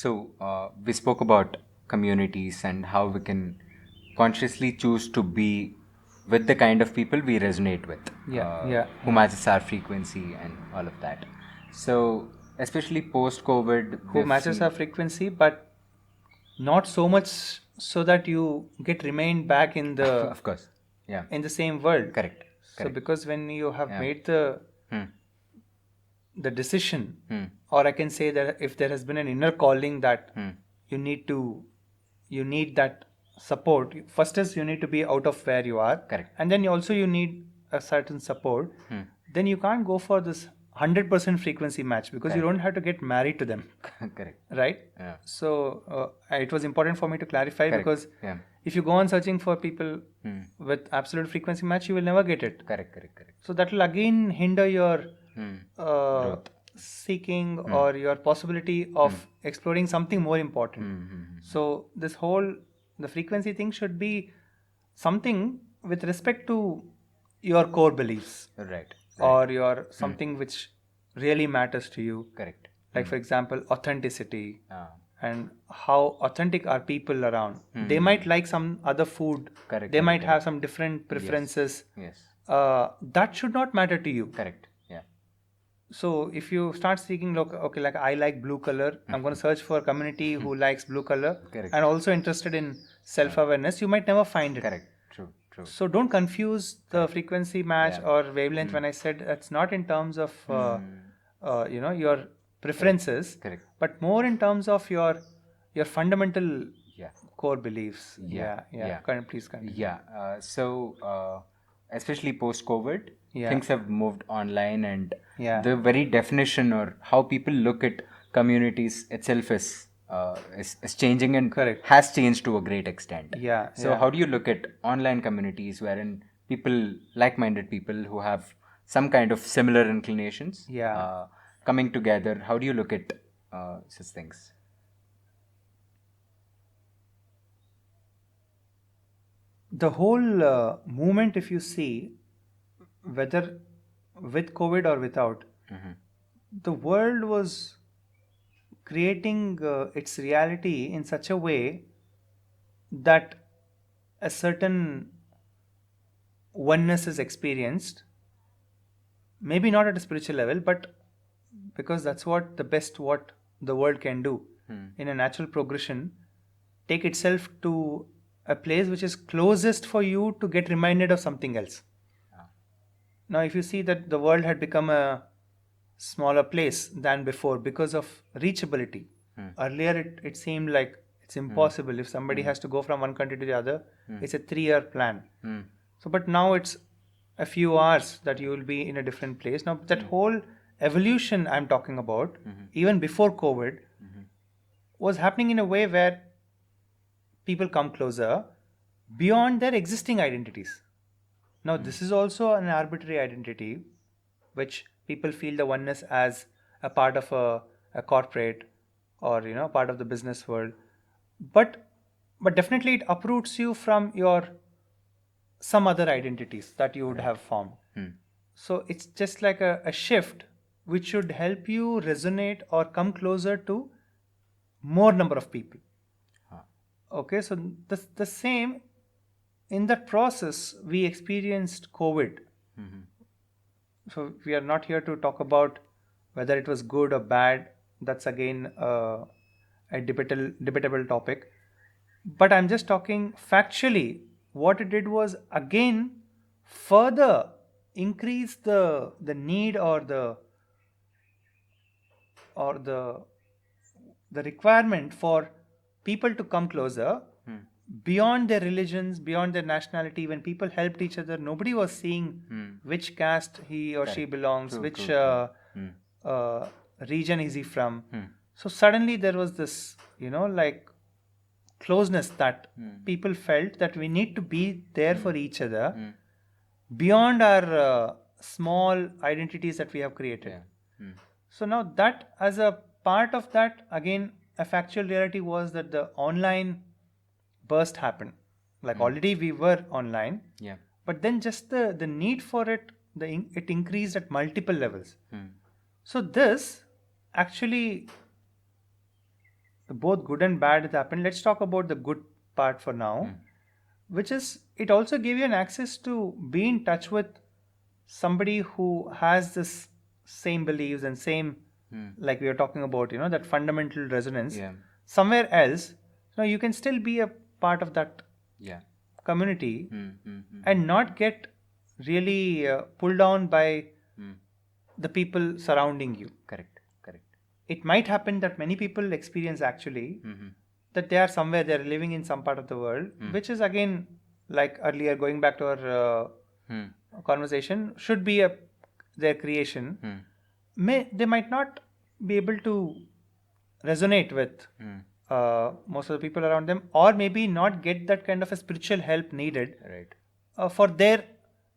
So, we spoke about communities and how we can consciously choose to be with the kind of people we resonate with, who matches our frequency and all of that. So, especially post COVID, Who matches our frequency, but not so much so that you get remained back in the of course, yeah, in the same world. correct, So correct. because when you have Yeah. made Hmm. the decision, Hmm. or I can say that if there has been an inner calling that Hmm. you need to you need that support. First is you need to be out of where you are, Correct. and then you need a certain support. Then you can't go for this 100% frequency match because you don't have to get married to them. Correct. Right? Yeah. So it was important for me to clarify Correct. because Yeah. if you go on searching for people with absolute frequency match, you will never get it. Correct. Correct. Correct. So that will again hinder your Growth. seeking or your possibility of exploring something more important. So this whole the frequency thing should be something with respect to your core beliefs Right. or your something which really matters to you. Correct. Like for example, authenticity Ah. and how authentic are people around. They might like some other food. Correct, They correct, might correct. have some different preferences. Yes. That should not matter to you. Correct. Yeah. So if you start seeking, look, okay, like I like blue color, I'm going to search for a community who likes blue color Correct. and also interested in self-awareness. You might never find it. Correct. True. True. So don't confuse the frequency match or wavelength when I said that's not in terms of your preferences, Correct. but more in terms of your fundamental Yeah. core beliefs. Yeah. Yeah. Please continue. Yeah. Especially post COVID, Yeah. things have moved online, and Yeah. the very definition or how people look at communities itself is changing and Correct. has changed to a great extent. Yeah, So, yeah. how do you look at online communities wherein people, like-minded people who have some kind of similar inclinations, Yeah. coming together? How do you look at such things? The whole movement, if you see, whether with COVID or without, the world was creating its reality in such a way that a certain oneness is experienced, maybe not at a spiritual level, but because that's what the best what the world can do in a natural progression, take itself to a place which is closest for you to get reminded of something else. Now, if you see that the world had become a smaller place than before because of reachability. Earlier, it seemed like it's impossible. If somebody has to go from one country to the other, it's a 3-year plan. So, but now it's a few hours that you will be in a different place. Now, that whole evolution I'm talking about, even before COVID, was happening in a way where people come closer beyond their existing identities. Now, this is also an arbitrary identity, which people feel the oneness as a part of a corporate or part of the business world. But definitely it uproots you from your some other identities that you would have formed. So it's just like a shift which should help you resonate or come closer to more number of people. Okay, so the same in that process we experienced COVID. So we are not here to talk about whether it was good or bad. That's again a debatable topic. But I'm just talking factually. What it did was again further increase the need or the the requirement for people to come closer beyond their religions, beyond their nationality. When people helped each other, nobody was seeing which caste he or she belongs, True, which true, region is he from. So suddenly there was this, like closeness that people felt that we need to be there for each other beyond our small identities that we have created. Yeah. So now that as a part of that, again, a factual reality was that the online burst happened. Like already we were online, Yeah. but then just the need for it, it increased at multiple levels. So this actually both good and bad has happened. Let's talk about the good part for now, which is it also gave you an access to be in touch with somebody who has this same beliefs and same, like we were talking about, that fundamental resonance. Yeah. Somewhere else, you can still be a part of that Yeah. community and not get really pulled down by the people surrounding you. Correct. Correct. It might happen that many people experience actually that they are somewhere, they're living in some part of the world, which is again, like earlier, going back to our conversation, should be their creation. They might not be able to resonate with most of the people around them, or maybe not get that kind of a spiritual help needed Right. for their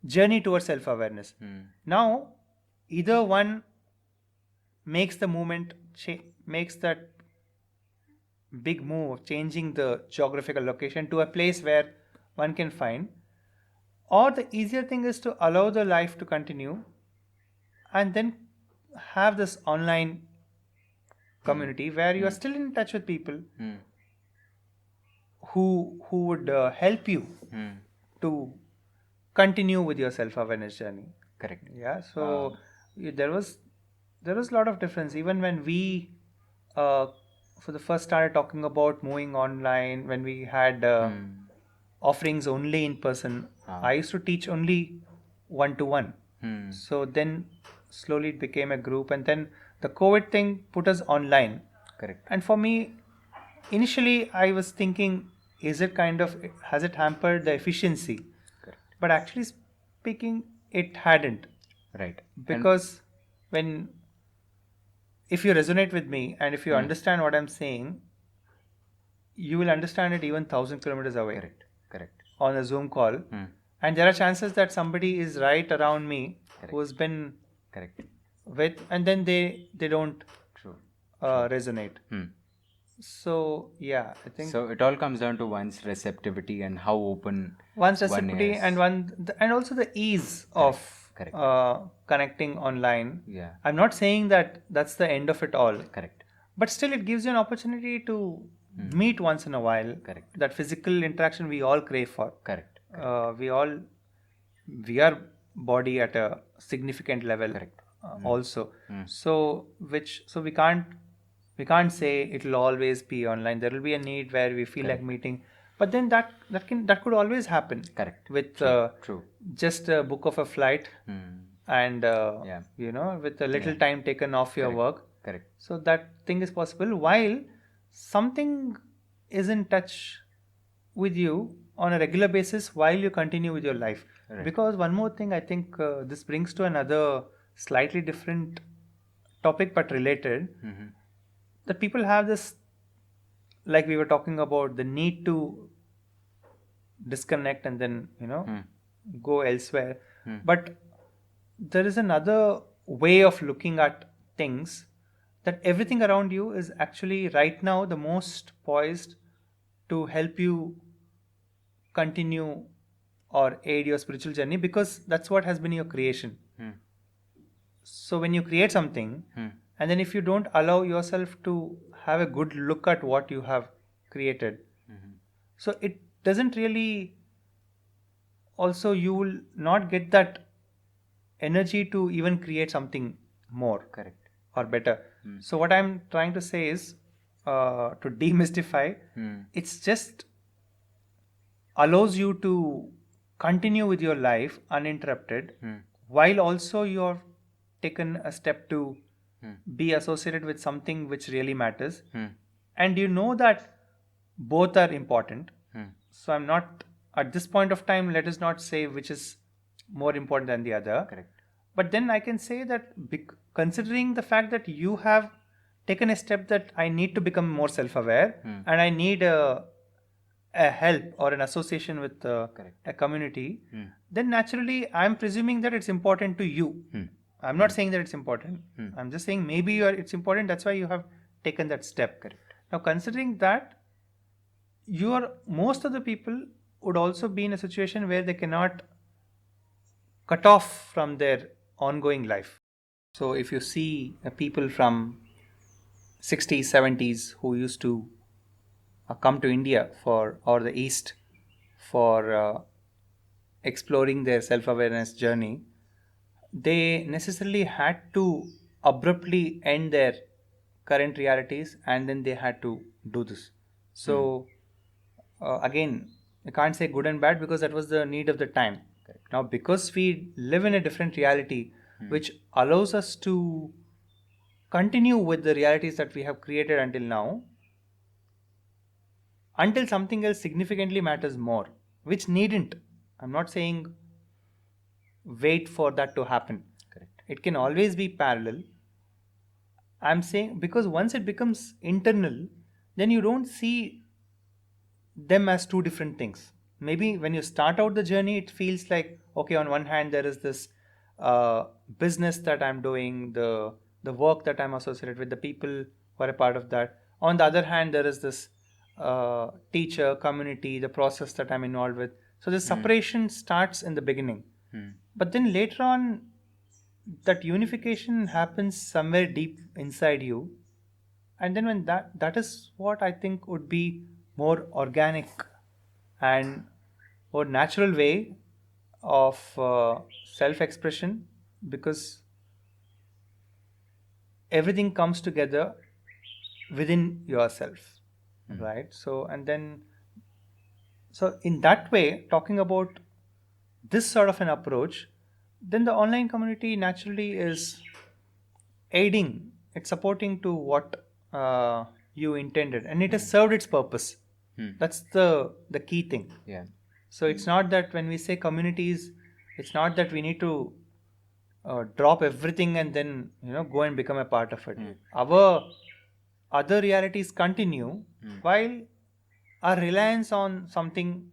journey towards self-awareness. Now, either one makes the movement, makes that big move of changing the geographical location to a place where one can find, or the easier thing is to allow the life to continue and then have this online community where you are still in touch with people who would help you to continue with your self-awareness journey. Correct. Yeah. So there was a lot of difference even when we for the first started talking about moving online, when we had offerings only in person. I used to teach only one-to-one. So then slowly it became a group, and then the COVID thing put us online. Correct. And for me, initially I was thinking, has it hampered the efficiency? Correct. But actually speaking, it hadn't. Right. Because if you resonate with me and if you understand what I'm saying, you will understand it even 1,000 kilometers away. Correct. Correct. On a Zoom call. And there are chances that somebody is right around me who's been Correct. with, and then they don't resonate. So yeah, I think so. It all comes down to one's receptivity and how open one's receptivity and also the ease of connecting online. Yeah. I'm not saying that that's the end of it all. Correct. But still, it gives you an opportunity to meet once in a while. Correct. That physical interaction we all crave for. Correct. We are body at a significant level. Correct. Also. So we can't say it will always be online. There will be a need where we feel like meeting, but then that could always happen. Correct. With True. just a book of a flight and with a little time taken off your work. Correct. So that thing is possible while something is in touch with you on a regular basis while you continue with your life. Right. Because one more thing, I think this brings to another slightly different topic but related. That people have this, like we were talking about, the need to disconnect and then go elsewhere. But there is another way of looking at things, that everything around you is actually right now the most poised to help you continue or aid your spiritual journey, because that's what has been your creation. So when you create something, and then if you don't allow yourself to have a good look at what you have created, so it doesn't really, also you will not get that energy to even create something more. Correct. Or better. So what I'm trying to say is, to demystify, it's just allows you to continue with your life uninterrupted, while also you're taken a step to be associated with something which really matters. And you know that both are important. So I'm not, at this point of time, let us not say which is more important than the other. Correct. But then I can say that considering the fact that you have taken a step that I need to become more self-aware and I need a help or an association with a community, then naturally I'm presuming that it's important to you. I'm not saying that it's important. I'm just saying maybe it's important. That's why you have taken that step. Correct. Now, considering that, most of the people would also be in a situation where they cannot cut off from their ongoing life. So if you see people from 60s, 70s who used to come to India or the East for exploring their self-awareness journey, they necessarily had to abruptly end their current realities and then they had to do this. So, again, I can't say good and bad because that was the need of the time. Correct. Now, because we live in a different reality, which allows us to continue with the realities that we have created until now, until something else significantly matters more, which needn't. I'm not saying wait for that to happen. Correct. It can always be parallel. I'm saying because once it becomes internal, then you don't see them as two different things. Maybe when you start out the journey, it feels like okay. On one hand, there is this business that I'm doing, the work that I'm associated with, the people who are a part of that. On the other hand, there is this teacher community, the process that I'm involved with. So the separation starts in the beginning, but then later on, that unification happens somewhere deep inside you, and then when that is what I think would be more organic and more natural way of self-expression, because everything comes together within yourself, right? So and then so in that way, talking about this sort of an approach, then the online community naturally is aiding, it's supporting to what you intended, and it has served its purpose. That's the key thing. Yeah. So it's not that when we say communities, it's not that we need to drop everything and then go and become a part of it. Our other realities continue while our reliance on something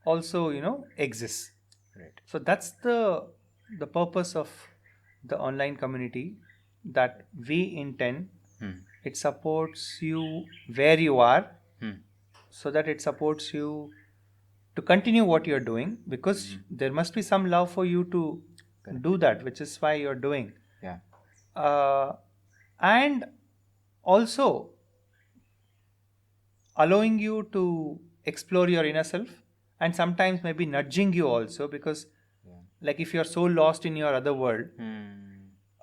also exists. Right. So that's the purpose of the online community that we intend. It supports you where you are, so that it supports you to continue what you're doing, because there must be some love for you to do that, which is why you're doing. Yeah. And also allowing you to explore your inner self, and sometimes maybe nudging you also, because like if you're so lost in your other world,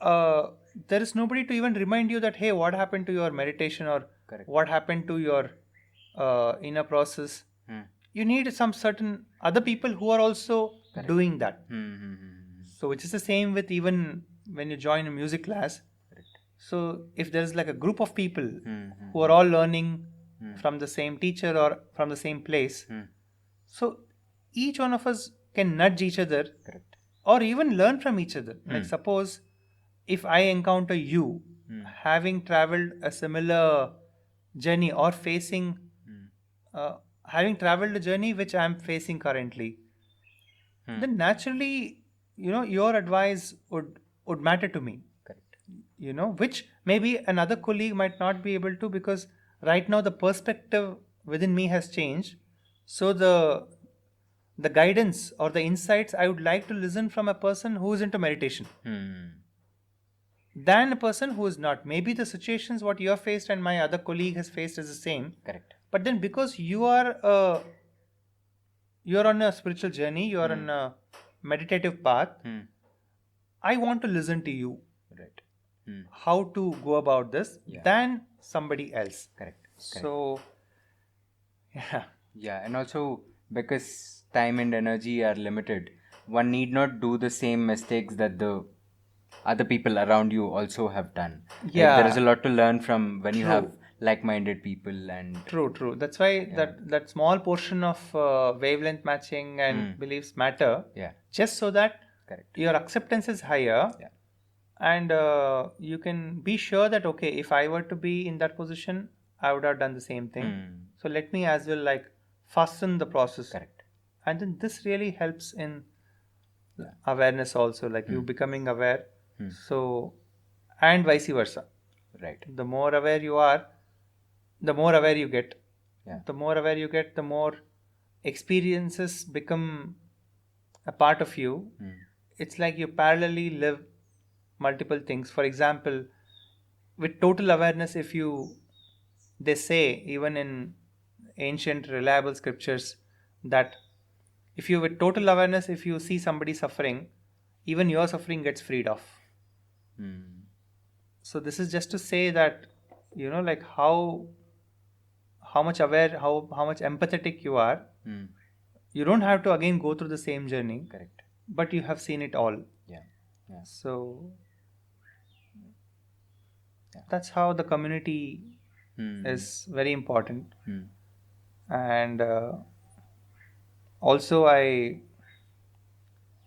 there is nobody to even remind you that hey, what happened to your meditation, or Correct. what happened to your inner process. You need some certain other people who are also doing that. So which is the same with even when you join a music class. Correct. So if there is like a group of people who are all learning from the same teacher or from the same place, so each one of us can nudge each other. Correct. Or even learn from each other. Like suppose if I encounter you having traveled a similar journey, or facing having traveled a journey which I am facing currently, then naturally your advice would matter to me. Correct. Which maybe another colleague might not be able to, because right now the perspective within me has changed. So the guidance or the insights I would like to listen from a person who is into meditation than a person who is not. Maybe the situations what you have faced and my other colleague has faced is the same. Correct. But then because you're on a spiritual journey, you're on a meditative path, I want to listen to you. Right. How to go about this than somebody else. Correct. So, yeah. Yeah, and also because time and energy are limited, one need not do the same mistakes that the other people around you also have done. Yeah. There is a lot to learn from when you have like-minded people and True. That's why that small portion of wavelength matching and beliefs matter. Yeah. Just so that Correct. your acceptance is higher. Yeah. And you can be sure that okay, if I were to be in that position, I would have done the same thing. So let me as well like fasten the process. Correct. And then this really helps in awareness also, like you becoming aware. So, and vice versa. Right. The more aware you are, the more aware you get. Yeah. The more aware you get, the more experiences become a part of you. It's like you parallelly live multiple things. For example, with total awareness, if you, they say even in ancient reliable scriptures that if you, with total awareness, if you see somebody suffering, even your suffering gets freed off. So this is just to say that, like how much aware, how much empathetic you are. You don't have to again go through the same journey. Correct. But you have seen it all. Yeah. So that's how the community is very important. And also I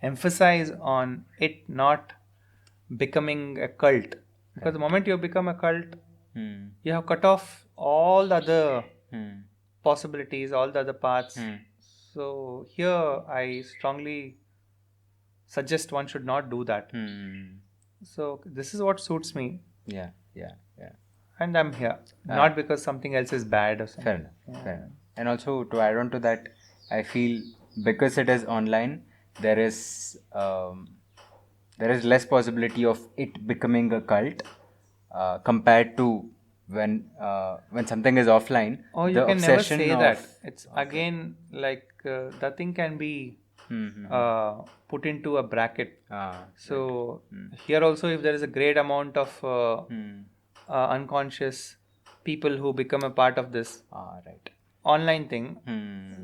emphasize on it not becoming a cult, because the moment you become a cult, you have cut off all the other possibilities, all the other paths. So here I strongly suggest one should not do that. So this is what suits me. Yeah. And I'm here, not because something else is bad or something. Fair enough. And also to add on to that, I feel because it is online, there is less possibility of it becoming a cult compared to when something is offline. Oh, you can never say that. It's again like that thing can be put into a bracket. So here also, if there is a great amount of unconscious people who become a part of this online thing,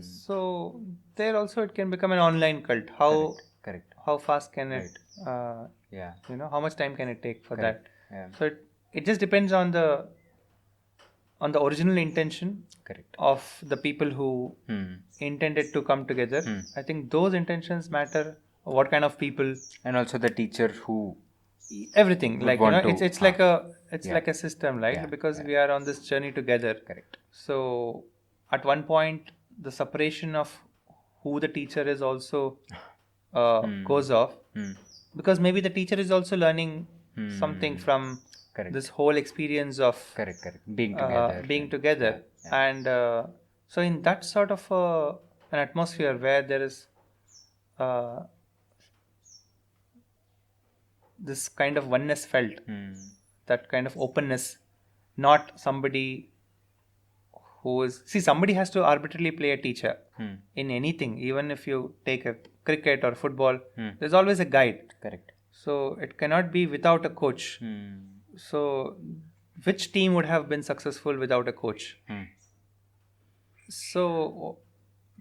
so there also it can become an online cult. Correct. How fast can it? How much time can it take for that? So it just depends on the original intention of the people who intended to come together. I think those intentions matter. What kind of people, and also the teacher who everything, like it's like a system, right? Because we are on this journey together. Correct. So at one point the separation of who the teacher is also goes off, because maybe the teacher is also learning something from this whole experience of being together. And so in that sort of an atmosphere where there is this kind of oneness felt, that kind of openness, not somebody who is, somebody has to arbitrarily play a teacher in anything. Even if you take a cricket or football, there's always a guide. Correct. So it cannot be without a coach. So which team would have been successful without a coach? So,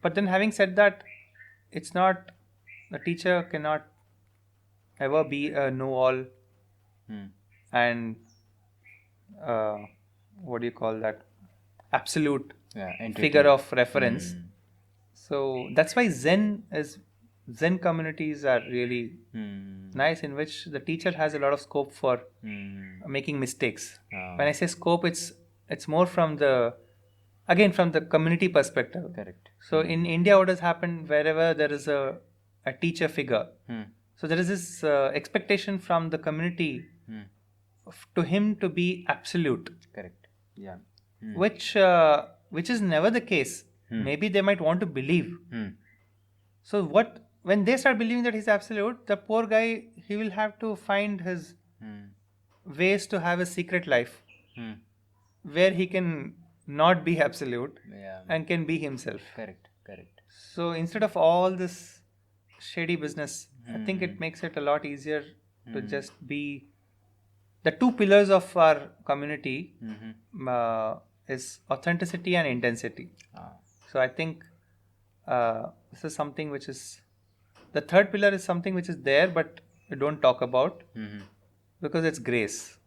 but then having said that, it's not, the teacher cannot ever be a know-all and what do you call that, absolute figure of reference. So that's why Zen communities are really nice, in which the teacher has a lot of scope for making mistakes. When I say scope, it's more from the community perspective. Correct. So in India, what has happened, wherever there is a teacher figure, so there is this expectation from the community to him to be absolute. Correct. Yeah. Which is never the case. Maybe they might want to believe. So when they start believing that he's absolute, the poor guy, he will have to find his ways to have a secret life where he can not be absolute and can be himself. Correct. So instead of all this shady business, I think it makes it a lot easier to just be. The two pillars of our community is authenticity and intensity. So I think this is something which is, the third pillar is something which is there but we don't talk about because it's grace.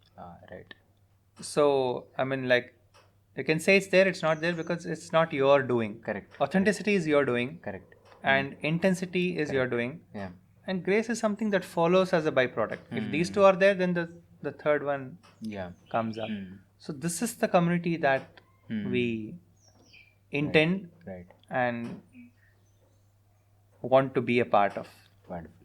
Right. So I mean, like, you can say it's there, it's not there because it's not your doing. Correct. Authenticity is your doing. Correct. And intensity is your doing. Yeah. And grace is something that follows as a byproduct. If these two are there, then the third one comes up. So this is the community that we intend and want to be a part of. Wonderful.